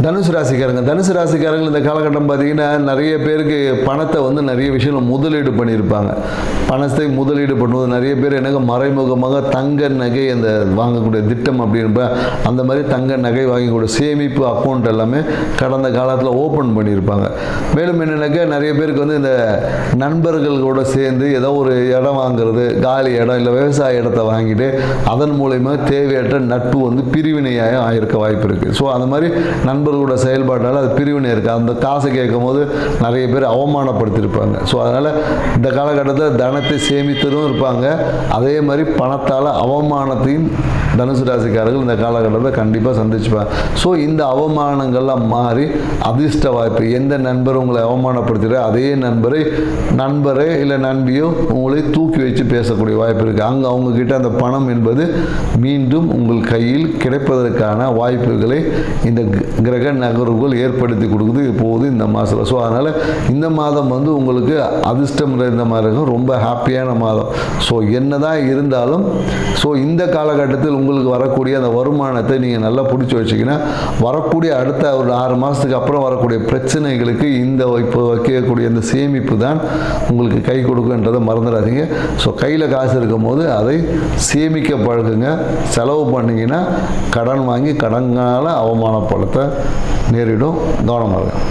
தனுசு ராசிக்காரங்க இந்த காலகட்டம் பார்த்தீங்கன்னா நிறைய பேருக்கு பணத்தை வந்து நிறைய விஷயங்கள் முதலீடு பண்ணியிருப்பாங்க. பணத்தை முதலீடு பண்ணுவது நிறைய பேர் எனக்கு மறைமுகமாக தங்க நகை அந்த வாங்கக்கூடிய திட்டம் அப்படின்ற அந்த மாதிரி தங்க நகை வாங்கக்கூடிய சேமிப்பு அக்கௌண்ட் எல்லாமே கடந்த காலத்தில் ஓப்பன் பண்ணியிருப்பாங்க. மேலும் என்னென்னாக்கா நிறைய பேருக்கு வந்து இந்த நண்பர்களோட சேர்ந்து ஏதோ ஒரு இடம் வாங்குறது, காலி இடம் இல்லை விவசாய இடத்தை வாங்கிட்டு அதன் மூலயமா தேவையற்ற நட்பு வந்து பிரிவினையாக ஆயிருக்க வாய்ப்பு இருக்குது. ஸோ அந்த மாதிரி நண்பர்களோட செயல்பாட்டால் அது பிரிவினை இருக்குது. அந்த காசை கேட்கும் போது நிறைய பேர் அவமானப்படுத்தியிருப்பாங்க. ஸோ அதனால் இந்த காலகட்டத்தில் தனத்தை சேமித்ததும் இருப்பாங்க, அதே மாதிரி பணத்தால் அவமானத்தையும் தனுசு ராசிக்காரர்கள் இந்த காலகட்டத்தில் கண்டிப்பாக சந்திச்சுப்பாங்க. ஸோ இந்த அவமானங்கள்லாம் மாறி அதிர்ஷ்ட வாய்ப்பு, எந்த நண்பர் உங்களை அவமானப்படுத்துகிற அதே நண்பரே இல்லை நண்பியோ உங்களை தூக்கி வச்சு பேசக்கூடிய வாய்ப்பு இருக்குது. அங்கே அவங்கக்கிட்ட அந்த பணம் என்பது மீண்டும் உங்கள் கையில் கிடைப்பதற்கான வாய்ப்புகளை இந்த கிரக நகர்வுகள் ஏற்படுத்தி கொடுக்குது இப்போது இந்த மாதத்தில். ஸோ அதனால் இந்த மாதம் வந்து உங்களுக்கு அதிர்ஷ்டம் நிறைந்த மாதிரி இருக்கும், ரொம்ப ஹாப்பியான மாதம். ஸோ என்னதான் இருந்தாலும் இந்த காலகட்டத்தில் உங்களுக்கு வரக்கூடிய அந்த வருமானத்தை நீங்கள் நல்லா பிடிச்சி வச்சிங்கன்னா வரக்கூடிய அடுத்த ஒரு 6 மாதத்துக்கு அப்புறம் வரக்கூடிய பிரச்சனைகளுக்கு இந்த இப்போ வைக்கக்கூடிய இந்த சேமிப்பு தான் உங்களுக்கு கை கொடுக்குன்றதை மறந்துடாதீங்க. ஸோ கையில் காசு இருக்கும் போது அதை சேமிக்க பழகுங்க. செலவு பண்ணிங்கன்னா கடன் வாங்கி கடனால் அவமானப்படுத்த நேரிடும். கவனமாக